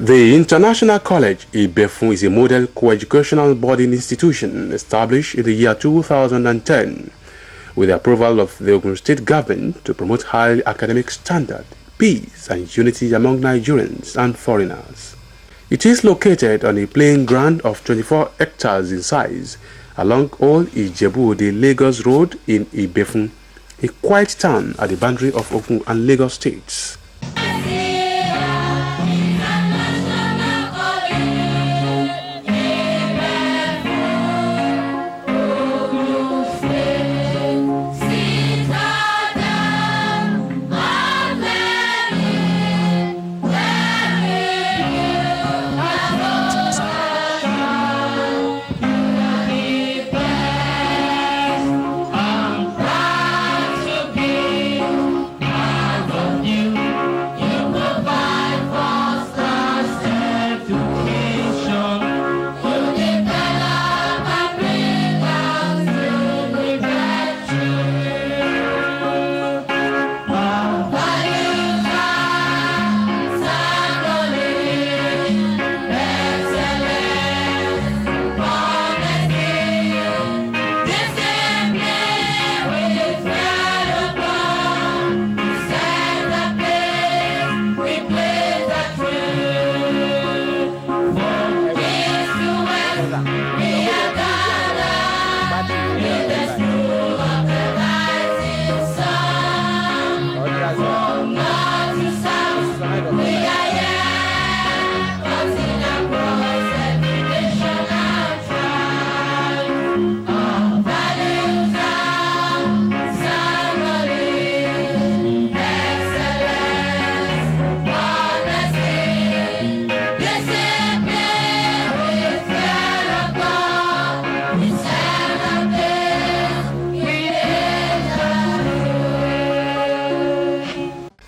The International College Ibefun is a model co-educational boarding institution established in the year 2010 with the approval of the Ogun State government to promote high academic standard, peace and unity among Nigerians and foreigners. It is located on a playing ground of 24 hectares in size along Old Ijebu-Ode Lagos Road in Ibefun, a quiet town at the boundary of Ogun and Lagos states.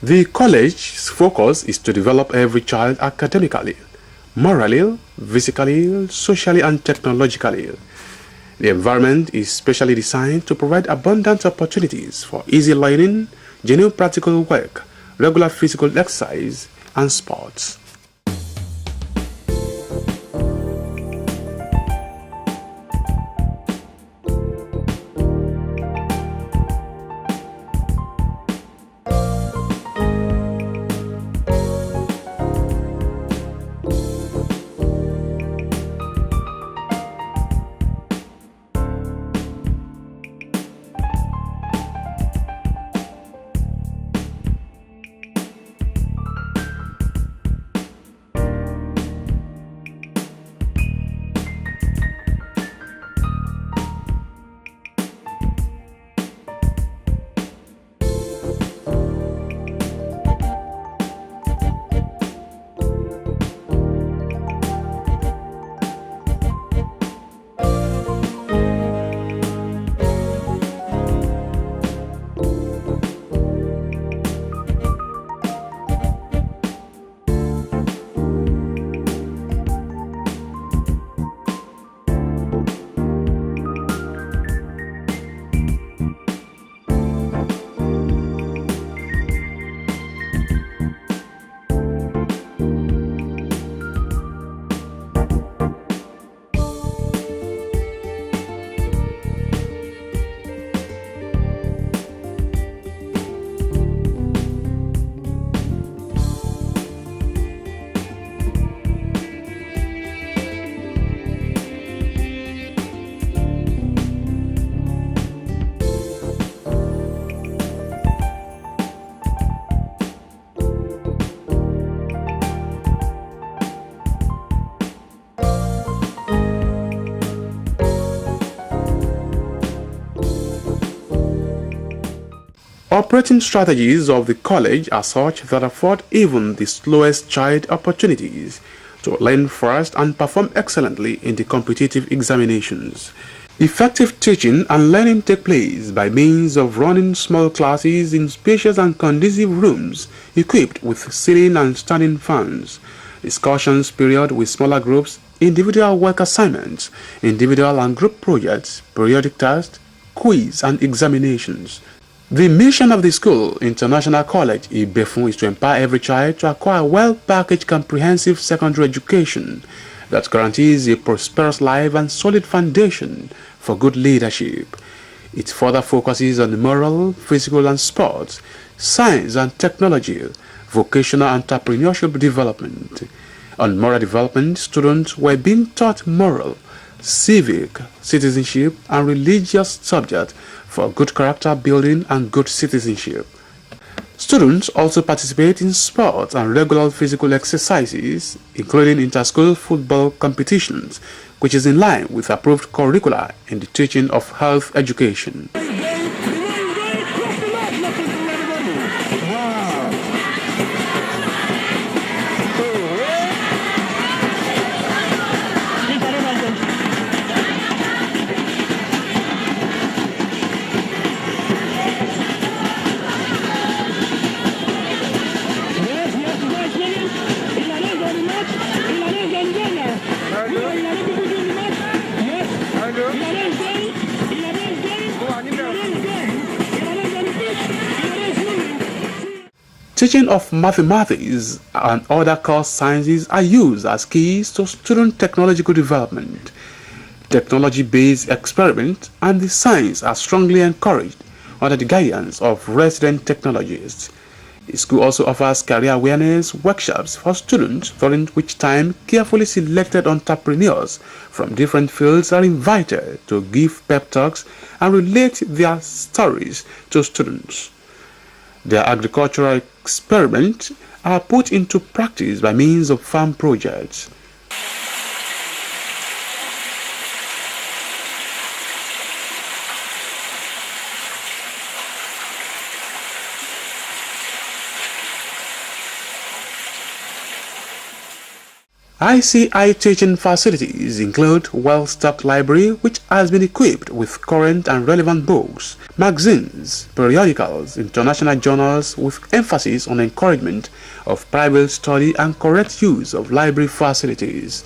The college's focus is to develop every child academically, morally, physically, socially, and technologically. The environment is specially designed to provide abundant opportunities for easy learning, genuine practical work, regular physical exercise, and sports. Operating strategies of the college are such that afford even the slowest child opportunities to learn fast and perform excellently in the competitive examinations. Effective teaching and learning take place by means of running small classes in spacious and conducive rooms equipped with ceiling and standing fans, discussions period with smaller groups, individual work assignments, individual and group projects, periodic tasks, quiz and examinations. The mission of the school, International College Ibefun, is to empower every child to acquire a well-packaged comprehensive secondary education that guarantees a prosperous life and solid foundation for good leadership. It further focuses on moral, physical and sports, science and technology, vocational entrepreneurship development. On moral development, students were being taught moral, civic, citizenship and religious subjects for good character building and good citizenship. Students also participate in sports and regular physical exercises, including inter-school football competitions, which is in line with approved curricula in the teaching of health education. Teaching of mathematics and other core sciences are used as keys to student technological development. Technology-based experiments and the science are strongly encouraged under the guidance of resident technologists. The school also offers career awareness workshops for students, during which time carefully selected entrepreneurs from different fields are invited to give pep talks and relate their stories to students. Their agricultural experiments are put into practice by means of farm projects. ICI teaching facilities include well-stocked library which has been equipped with current and relevant books, magazines, periodicals, international journals with emphasis on encouragement of private study and correct use of library facilities.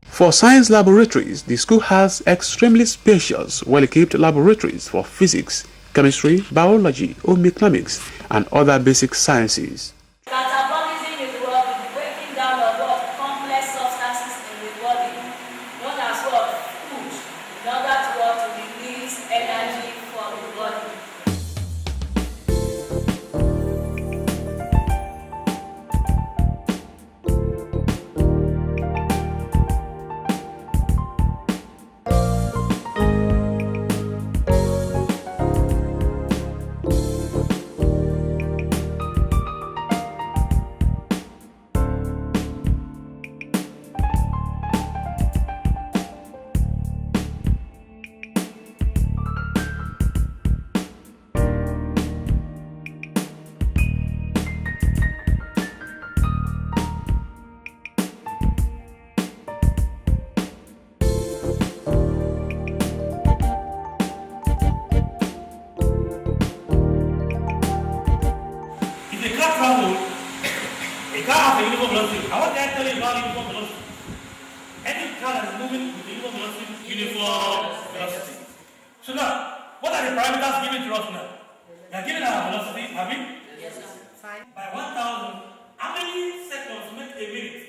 For science laboratories, the school has extremely spacious, well-equipped laboratories for physics, chemistry, biology, home economics, and other basic sciences. Catabolism is what the breaking down of what complex substances in the body, known as what food, in order to what to release energy from the body. A car has a uniform velocity. I want to tell you about uniform velocity. Any car that is moving with the uniform velocity. So now, what are the parameters given to us now? They are given our velocity, have we? Yes, sir. Fine. By 1,000, how many seconds make a minute?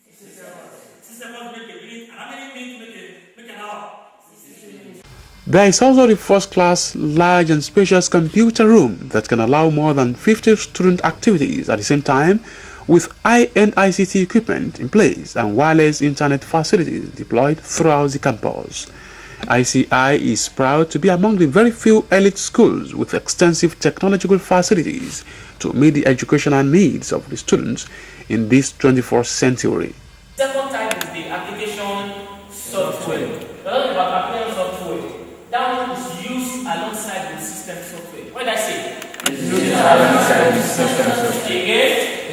6 seconds. 6 seconds make a minute, and how many minutes make an hour? 60 minutes. There is also the first-class, large and spacious computer room that can allow more than 50 student activities at the same time, with high-end ICT equipment in place and wireless internet facilities deployed throughout the campus. ICI is proud to be among the very few elite schools with extensive technological facilities to meet the educational needs of the students in this 21st century. Second type is the application software. We're talking about application software. That one is used alongside the system software. What did I say? It's used alongside the system software. Again,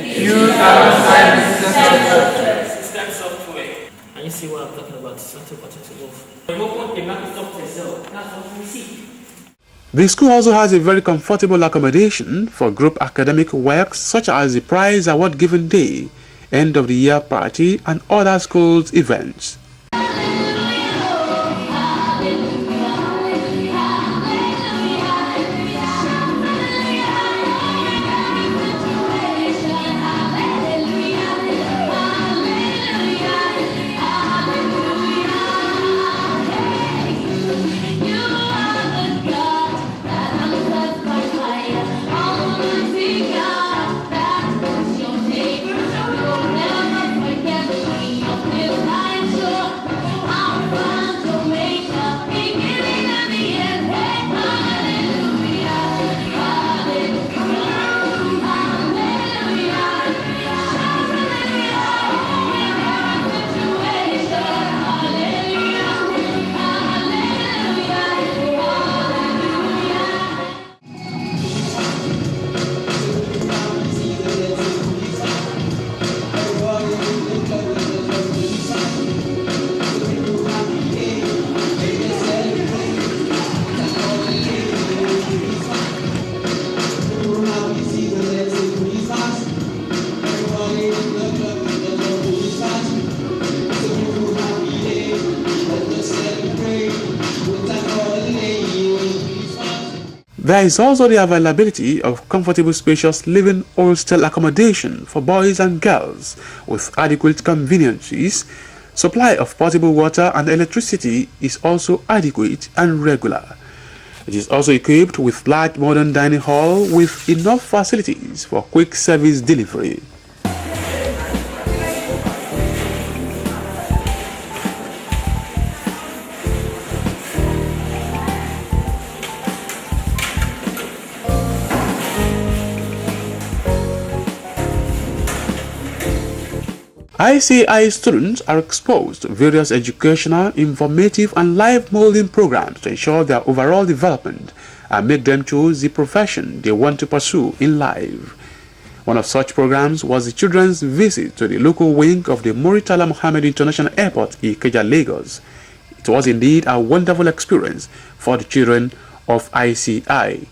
System software. And you see what I'm talking about? Something important to move. You open a Microsoft Excel. That's what we see. The school also has a very comfortable accommodation for group academic works such as the prize award giving day, end of the year party, and other schools events. There is also the availability of comfortable, spacious living hostel accommodation for boys and girls with adequate conveniences. Supply of potable water and electricity is also adequate and regular. It is also equipped with large modern dining hall with enough facilities for quick service delivery. ICI students are exposed to various educational, informative and life molding programs to ensure their overall development and make them choose the profession they want to pursue in life. One of such programs was the children's visit to the local wing of the Muritala Mohammed International Airport, Ikeja, Lagos. It was indeed a wonderful experience for the children of ICI.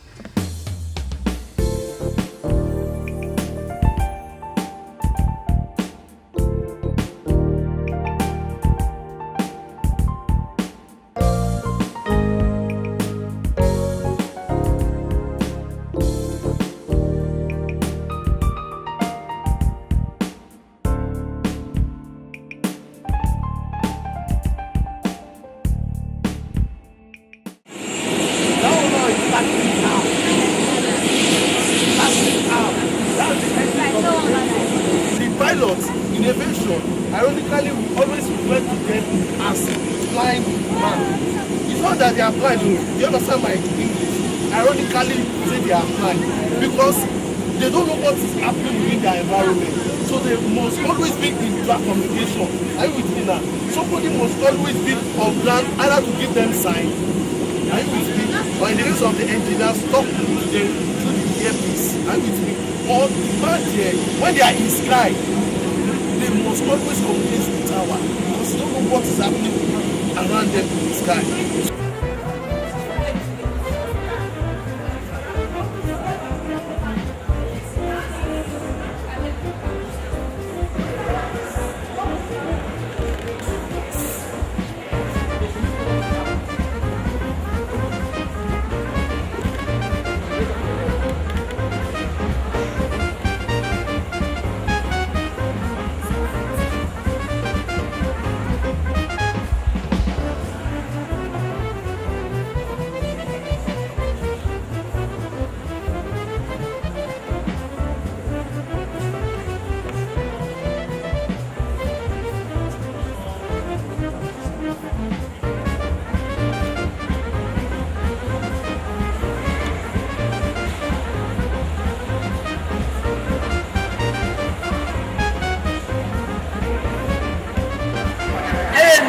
Pilots in aviation, ironically, we always refer to them as blind man. It's not that they are blind, you understand my English? Ironically, say they are blind because they don't know what is happening within their environment. So they must always be in direct communication. Are you with me now? Somebody must always be on ground, either to give them sign. Are you with me? Or in the case of the engineers, talk to them through the earpiece. Are you with me? Or the man there, when they are in sky, they must always communicate with the tower because they don't know what is happening around them in the sky.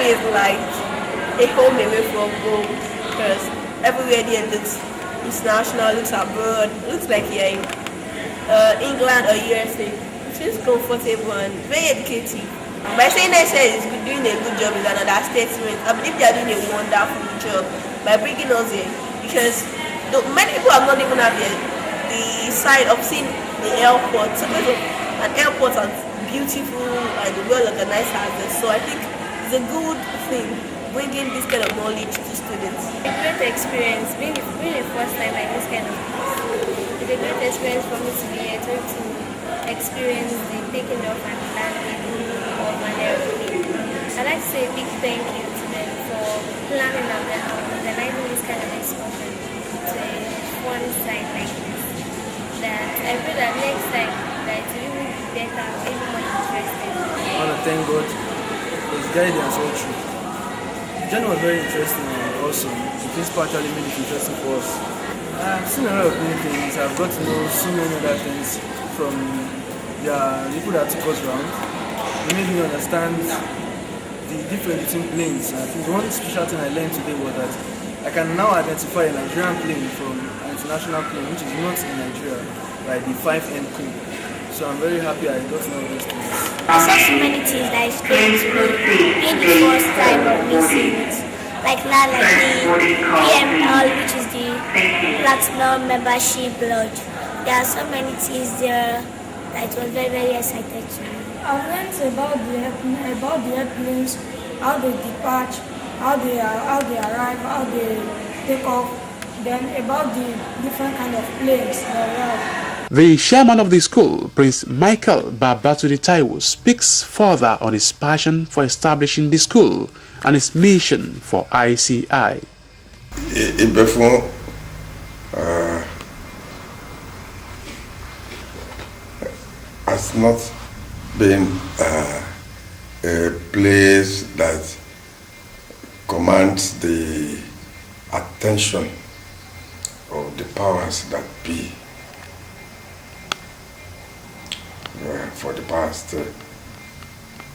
Is like a home away from home because everywhere there looks international, looks abroad, looks like you're in England or USA. feels comfortable and very educative. By saying NSL is doing a good job is another statement. I believe they are doing a wonderful job by bringing us in, because many people have not even had the side of seeing the airport. So an airport as beautiful and well organized as this. So I think it's a good thing bringing this kind of knowledge to students. A great experience. Being the first time like this kind of place. It's a great experience for me to be able to experience the taking off and landing of an airplane. I'd like to say a big thank you to them for planning and organizing this kind of excursion to a fun site like this. That I pray that next time that it will be better, even more interesting. I want to thank God for His guidance all through. The journey was very interesting and awesome. The principal actually made it interesting for us. I've seen a lot of new things. I've got to know so many other things from the people that took us around. They made me understand the difference between planes. I think one special thing I learned today was that I can now identify a Nigerian plane from an international plane, which is not in Nigeria, like the 5M code. So I'm very happy I got to know those things. I saw so many things that is going to be in the first time of missing it. Like now, like the PML, which is the Platinum Membership Lodge. There are so many things there that it was very, very excited to me. I've learned about the airplanes, how they depart, how they arrive, how they take off, then about the different kind of planes that arrive. The chairman of the school, Prince Michael Babatudi Taiwo, speaks further on his passion for establishing the school and its mission for ICI. Ibefun has not been a place that commands the attention of the powers that be. For the past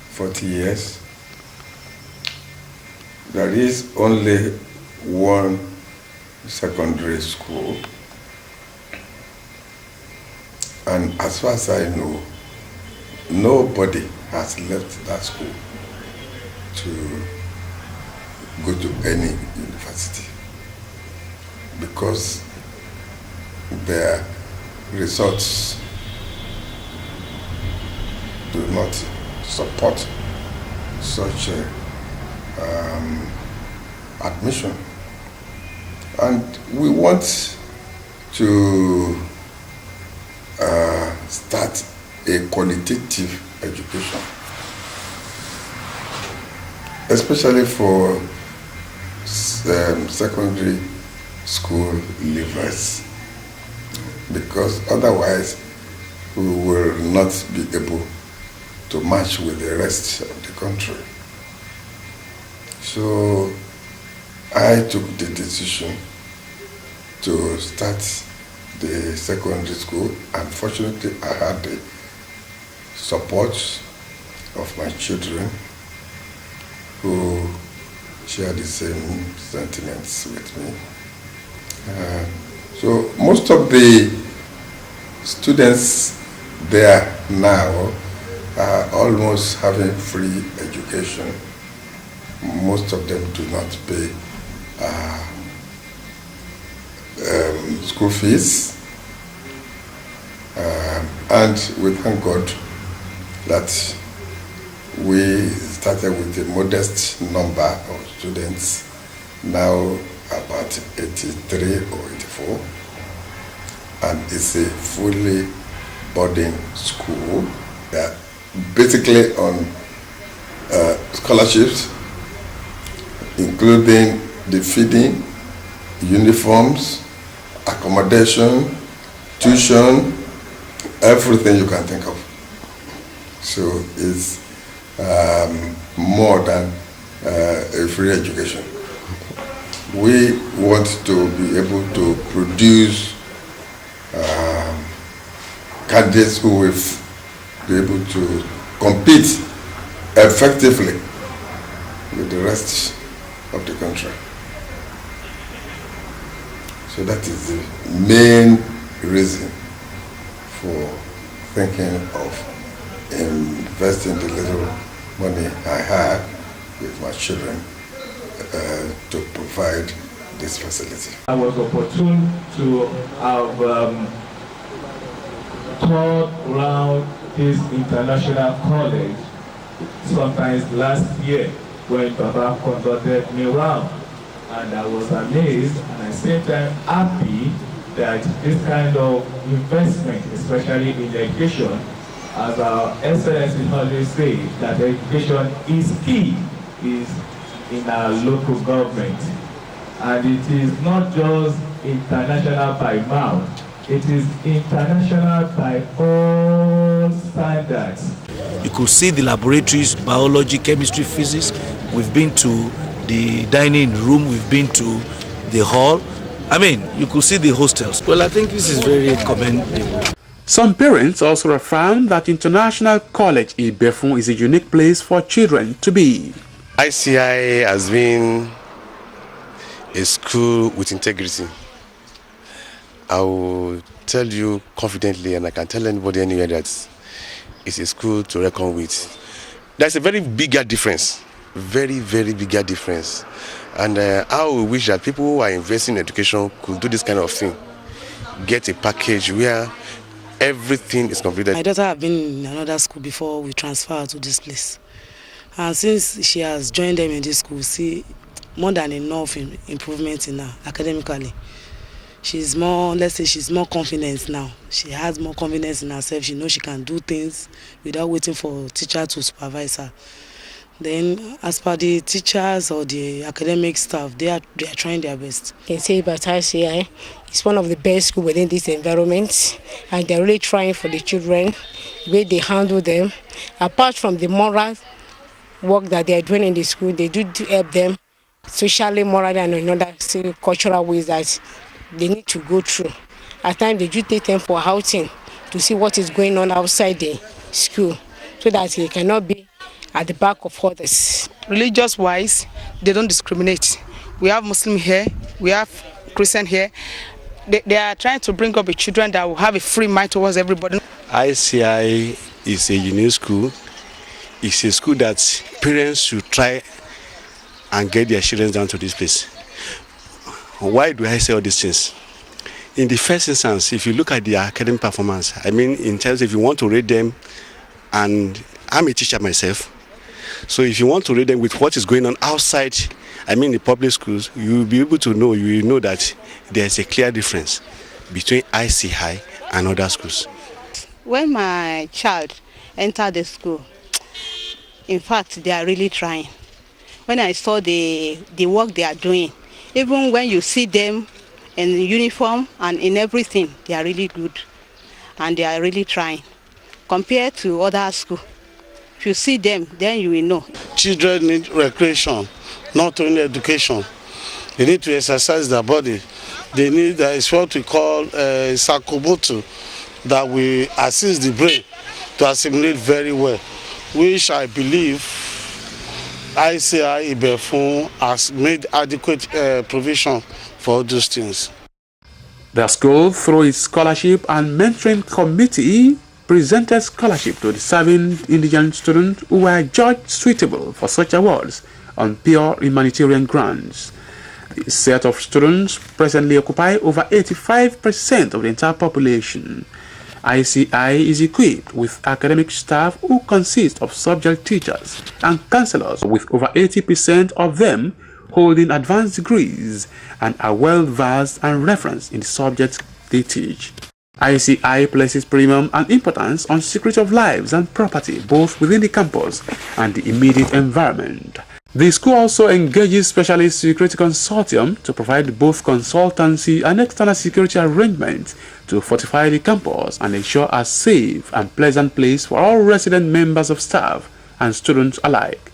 40 years, there is only one secondary school, and as far as I know, nobody has left that school to go to any university because their results do not support such admission. And we want to start a qualitative education, especially for secondary school leavers, because otherwise we will not be able to match with the rest of the country. So I took the decision to start the secondary school. Unfortunately, I had the support of my children who share the same sentiments with me. So most of the students there now are almost having free education. Most of them do not pay school fees, and we thank God that we started with a modest number of students, now about 83 or 84, and it's a fully boarding school that basically on scholarships, including the feeding, uniforms, accommodation, tuition, everything you can think of. So it's more than a free education. We want to be able to produce candidates who will be able to compete effectively with the rest of the country. So that is the main reason for thinking of investing the little money I have with my children to provide this facility. I was opportune to have toured around this international college sometimes last year when Baba conducted me around, and I was amazed and at the same time happy that this kind of investment, especially in education, as our Excellency always say, that education is key, is in our local government. And it is not just international by mouth, it is international by all standards. You could see the laboratories, biology, chemistry, physics. We've been to the dining room, we've been to the hall. I mean, you could see the hostels. Well, I think this is very commendable. Some parents also affirm that International College Ibefun is a unique place for children to be. ICI has been a school with integrity. I will tell you confidently, and I can tell anybody anywhere, that it's a school to reckon with. There's a very bigger difference, very bigger difference. And I would wish that people who are investing in education could do this kind of thing. Get a package where everything is completed. My daughter has been in another school before we transfer her to this place. And since she has joined them in this school, see more than enough improvement in her academically. She's more, let's say she's more confident now. She has more confidence in herself. She knows she can do things without waiting for teacher to supervise her. Then as per the teachers or the academic staff, they are trying their best. I can say about ICI, it's one of the best schools within this environment, and they're really trying for the children, the way they handle them. Apart from the moral work that they are doing in the school, they do help them socially, morally, and in other cultural ways that they need to go through. At times they do take them for outing to see what is going on outside the school, so that they cannot be at the back of others. Religious wise, they don't discriminate. We have Muslim here, we have Christian here. They are trying to bring up the children that will have a free mind towards everybody. ICI is a unique school. It's a school that parents should try and get their children down to this place. Why do I say all these things? In the first instance, if you look at the academic performance, I mean, in terms if you want to rate them, and I'm a teacher myself, so if you want to rate them with what is going on outside, I mean the public schools, you will be able to know, you will know that there's a clear difference between ICI and other schools. When my child entered the school, in fact, they are really trying. When I saw the work they are doing, even when you see them in uniform and in everything, they are really good and they are really trying. Compared to other schools, if you see them, then you will know. Children need recreation, not only education. They need to exercise their body. They need, it's what we call sakobutu, that will assist the brain to assimilate very well, which I believe ICI Ibefun has made adequate provision for those things. The school, through its scholarship and mentoring committee, presented scholarship to deserving indigent students who were judged suitable for such awards on pure humanitarian grounds. The set of students presently occupy over 85% of the entire population. ICI is equipped with academic staff who consist of subject teachers and counselors, with over 80% of them holding advanced degrees and are well versed and referenced in the subjects they teach. ICI places premium and importance on security of lives and property, both within the campus and the immediate environment. The school also engages specialist security consortium to provide both consultancy and external security arrangements to fortify the campus and ensure a safe and pleasant place for all resident members of staff and students alike.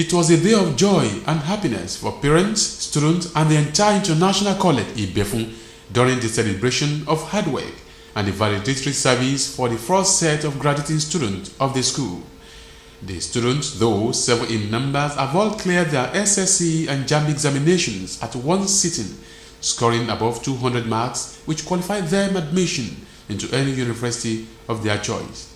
It was a day of joy and happiness for parents, students, and the entire International College Ibefun during the celebration of hard work and the valedictory service for the first set of graduating students of the school. The students, though 7 in numbers, have all cleared their SSC and JAMB examinations at one sitting, scoring above 200 marks, which qualified them admission into any university of their choice.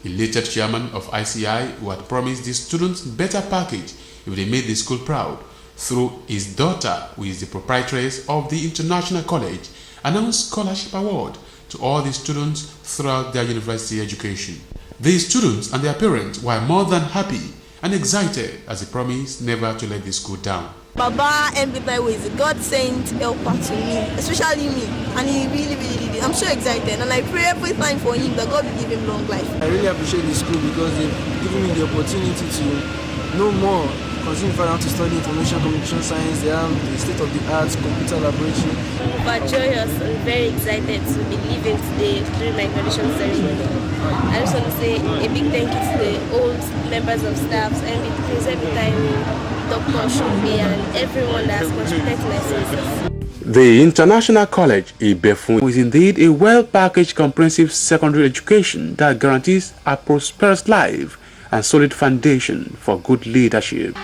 Elated chairman of ICI, who had promised the students better package if they made the school proud, through his daughter, who is the proprietress of the International College, announced scholarship award to all the students throughout their university education. The students and their parents were more than happy and excited as he promised never to let the school down. Baba Mbitaiwo is a God-sent helper to me, especially me, and he really did. I'm so excited, and I pray every time for him that God will give him long life. I really appreciate the school because they've given me the opportunity to know more, continue further to study information communication science. They have the state-of-the-art computer laboratory. Joyous and very excited to be leaving today during my graduation ceremony. I just want to say a big thank you to the old members of staff and because every time Dr. Shumbi and everyone that has contributed to my success. The International College Ibefun is indeed a well-packaged comprehensive secondary education that guarantees a prosperous life and solid foundation for good leadership.